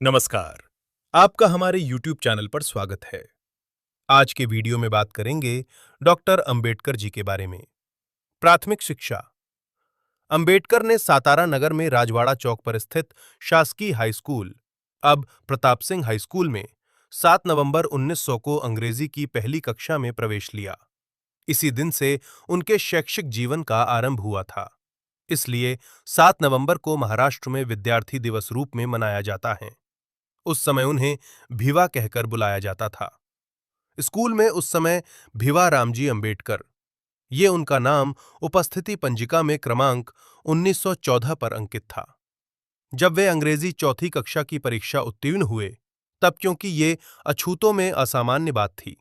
नमस्कार। आपका हमारे YouTube चैनल पर स्वागत है। आज के वीडियो में बात करेंगे डॉक्टर अंबेडकर जी के बारे में। प्राथमिक शिक्षा। अंबेडकर ने सातारा नगर में राजवाड़ा चौक पर स्थित शासकीय हाई स्कूल, अब प्रताप सिंह हाई स्कूल में 7 नवंबर 1900 को अंग्रेजी की पहली कक्षा में प्रवेश लिया। इसी दिन से उनके शैक्षिक जीवन का आरंभ हुआ था। इसलिए 7 नवंबर को महाराष्ट्र में विद्यार्थी दिवस रूप में मनाया जाता है। उस समय उन्हें भिवा कहकर बुलाया जाता था। स्कूल में उस समय भिवा रामजी अंबेडकर, ये उनका नाम उपस्थिति पंजिका में क्रमांक 1914 पर अंकित था। जब वे अंग्रेजी चौथी कक्षा की परीक्षा उत्तीर्ण हुए, तब क्योंकि ये अछूतों में असामान्य बात थी,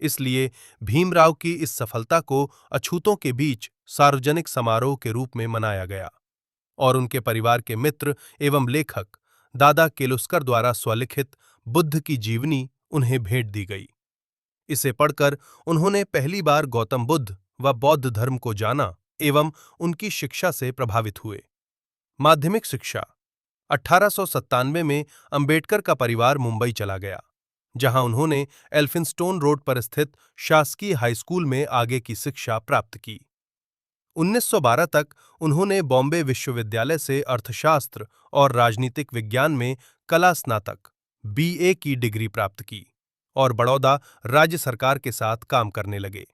इसलिए भीमराव की इस सफलता को अछूतों के बीच सार्वजनिक समारोह के रूप में मनाया गया और उनके परिवार के मित्र एवं लेखक दादा केलुस्कर द्वारा स्वलिखित बुद्ध की जीवनी उन्हें भेंट दी गई। इसे पढ़कर उन्होंने पहली बार गौतम बुद्ध व बौद्ध धर्म को जाना एवं उनकी शिक्षा से प्रभावित हुए। माध्यमिक शिक्षा। 1897 में अंबेडकर का परिवार मुंबई चला गया, जहां उन्होंने एल्फिंस्टोन रोड पर स्थित शासकीय हाई स्कूल में आगे की शिक्षा प्राप्त की। 1912 तक उन्होंने बॉम्बे विश्वविद्यालय से अर्थशास्त्र और राजनीतिक विज्ञान में कला स्नातक BA की डिग्री प्राप्त की और बड़ौदा राज्य सरकार के साथ काम करने लगे।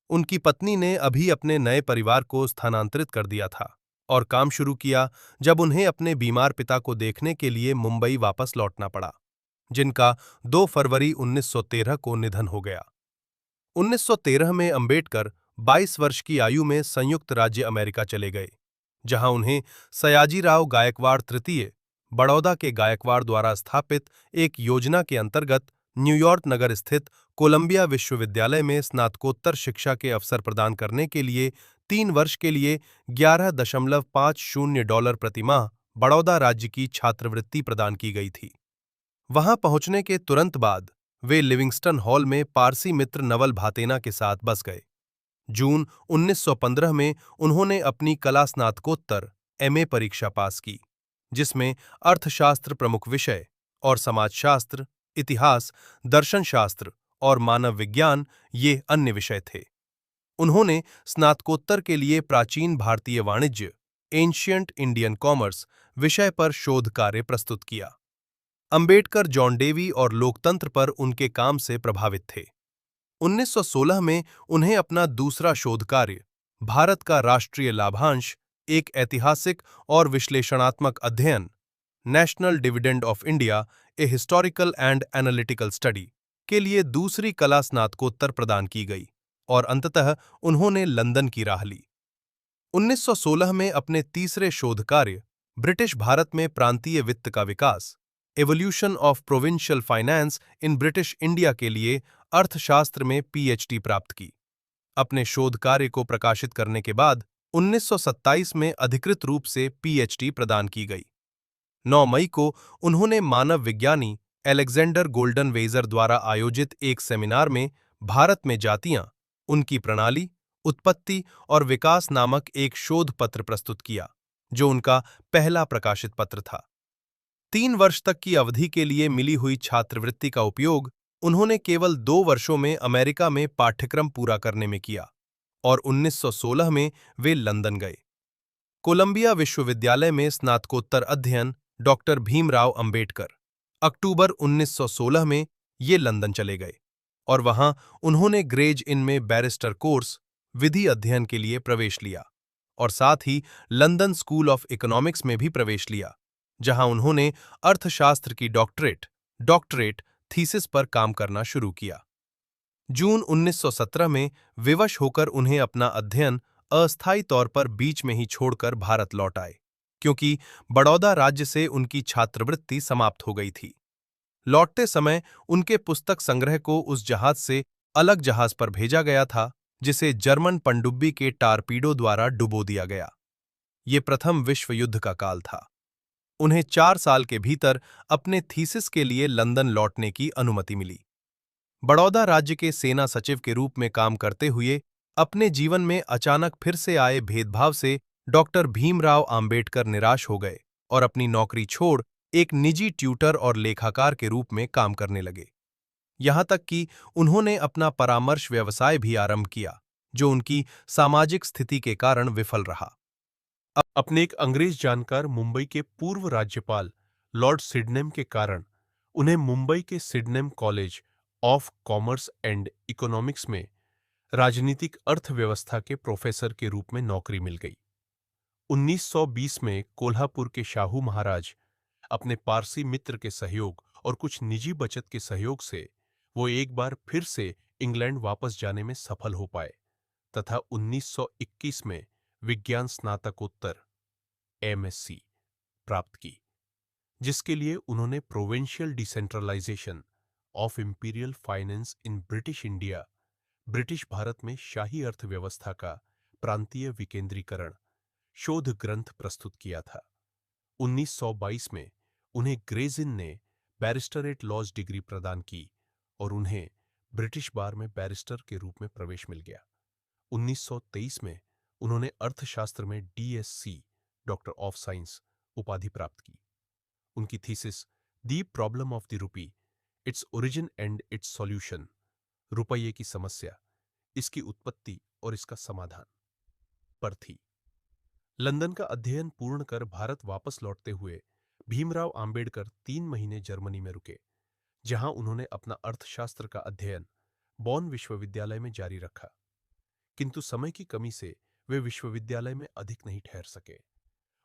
उनकी पत्नी ने अभी अपने नए परिवार को स्थानांतरित कर दिया था और काम शुरू किया जब उन्हें अपने बीमार पिता को देखने के लिए मुंबई वापस लौटना पड़ा, जिनका 2 फरवरी 1913 को निधन हो गया। 1913 में अंबेडकर 22 वर्ष की आयु में संयुक्त राज्य अमेरिका चले गए, जहां उन्हें सयाजीराव गायकवाड़ तृतीय, बड़ौदा के गायकवाड़ द्वारा स्थापित एक योजना के अंतर्गत न्यूयॉर्क नगर स्थित कोलंबिया विश्वविद्यालय में स्नातकोत्तर शिक्षा के अवसर प्रदान करने के लिए 3 वर्ष के लिए $11.50 प्रति माह बड़ौदा राज्य की छात्रवृत्ति प्रदान की गई थी। वहां पहुंचने के तुरंत बाद वे लिविंगस्टन हॉल में पारसी मित्र नवल भातेना के साथ बस गए। जून 1915 में उन्होंने अपनी कला स्नातकोत्तर MA परीक्षा पास की, जिसमें अर्थशास्त्र प्रमुख विषय और समाजशास्त्र, इतिहास, दर्शनशास्त्र और मानव विज्ञान ये अन्य विषय थे। उन्होंने स्नातकोत्तर के लिए प्राचीन भारतीय वाणिज्य एंशियंट इंडियन कॉमर्स विषय पर शोध कार्य प्रस्तुत किया। अंबेडकर जॉन डेवी और लोकतंत्र पर उनके काम से प्रभावित थे। 1916 में उन्हें अपना दूसरा शोध कार्य भारत का राष्ट्रीय लाभांश, एक ऐतिहासिक और विश्लेषणात्मक अध्ययन, national dividend of India, a historical and analytical study के लिए दूसरी कला स्नातकोत्तर प्रदान की गई और अंततः उन्होंने लंदन की राह ली। 1916 में अपने तीसरे शोध कार्य ब्रिटिश भारत में प्रांतीय वित्त का विकास, evolution of provincial finance in British India के लिए अर्थशास्त्र में PhD प्राप्त की। अपने शोध कार्य को प्रकाशित करने के बाद 1927 में अधिकृत रूप से PhD प्रदान की गई। 9 मई को उन्होंने मानव विज्ञानी अलेक्जेंडर गोल्डन वेजर द्वारा आयोजित एक सेमिनार में भारत में जातियां, उनकी प्रणाली, उत्पत्ति और विकास नामक एक शोध पत्र प्रस्तुत किया, जो उनका पहला प्रकाशित पत्र था। 3 वर्ष तक की अवधि के लिए मिली हुई छात्रवृत्ति का उपयोग उन्होंने केवल 2 वर्षों में अमेरिका में पाठ्यक्रम पूरा करने में किया और 1916 में वे लंदन गए। कोलंबिया विश्वविद्यालय में स्नातकोत्तर अध्ययन डॉक्टर भीमराव अंबेडकर, अक्टूबर 1916 में ये लंदन चले गए और वहां उन्होंने ग्रेज इन में बैरिस्टर कोर्स, विधि अध्ययन के लिए प्रवेश लिया और साथ ही लंदन स्कूल ऑफ इकोनॉमिक्स में भी प्रवेश लिया, जहां उन्होंने अर्थशास्त्र की डॉक्टरेट थीसिस पर काम करना शुरू किया। जून 1917 में विवश होकर उन्हें अपना अध्ययन अस्थायी तौर पर बीच में ही छोड़कर भारत लौट आए, क्योंकि बड़ौदा राज्य से उनकी छात्रवृत्ति समाप्त हो गई थी। लौटते समय उनके पुस्तक संग्रह को उस जहाज से अलग जहाज पर भेजा गया था, जिसे जर्मन पनडुब्बी के टारपीडो द्वारा डुबो दिया गया। ये प्रथम विश्व युद्ध का काल था। उन्हें 4 साल के भीतर अपने थीसिस के लिए लंदन लौटने की अनुमति मिली। बड़ौदा राज्य के सेना सचिव के रूप में काम करते हुए अपने जीवन में अचानक फिर से आए भेदभाव से डॉक्टर भीमराव आंबेडकर निराश हो गए और अपनी नौकरी छोड़ एक निजी ट्यूटर और लेखाकार के रूप में काम करने लगे। यहां तक कि उन्होंने अपना परामर्श व्यवसाय भी आरंभ किया, जो उनकी सामाजिक स्थिति के कारण विफल रहा। अपने एक अंग्रेज जानकार मुंबई के पूर्व राज्यपाल लॉर्ड सिडनेम के कारण उन्हें मुंबई के Sydenham college of commerce and economics में राजनीतिक अर्थव्यवस्था के प्रोफेसर के रूप में नौकरी मिल गई। 1920 में कोल्हापुर के शाहू महाराज अपने पारसी मित्र के सहयोग और कुछ निजी बचत के सहयोग से वो एक बार फिर से इंग्लैंड वापस जाने में सफल हो पाए तथा 1921 में विज्ञान स्नातकोत्तर एमएससी प्राप्त की, जिसके लिए उन्होंने provincial decentralisation of imperial finance in British India, British Bharat में शाही अर्थव्यवस्था का प्रांतीय विकेंद्रीकरण शोध ग्रंथ प्रस्तुत किया था। 1922 में उन्हें ग्रेजिन ने बैरिस्टरेट लॉज डिग्री प्रदान की और उन्हें ब्रिटिश बार में बैरिस्टर के रूप में प्रवेश मिल गया। 1923 में उन्होंने अर्थशास्त्र में डीएससी डॉक्टर ऑफ साइंस उपाधि प्राप्त की। उनकी thesis the problem of the rupee, its origin and it's solution, रुपये की समस्या, इसकी उत्पत्ति और इसका समाधान पर थी। लंदन का अध्ययन पूर्ण कर भारत वापस लौटते हुए भीमराव आंबेडकर 3 महीने जर्मनी में रुके, जहां उन्होंने अपना अर्थशास्त्र का अध्ययन बॉन विश्वविद्यालय में जारी रखा, किंतु समय की कमी से वे विश्वविद्यालय में अधिक नहीं ठहर सके।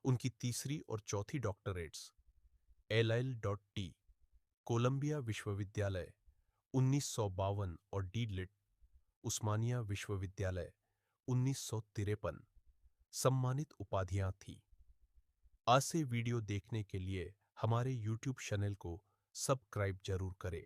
उनकी तीसरी और चौथी डॉक्टरेट्स LL.D कोलंबिया विश्वविद्यालय 1952 और डी.लिट उस्मानिया विश्वविद्यालय 1953 सम्मानित उपाधियां थी। आज से वीडियो देखने के लिए हमारे YouTube चैनल को सब्सक्राइब जरूर करें।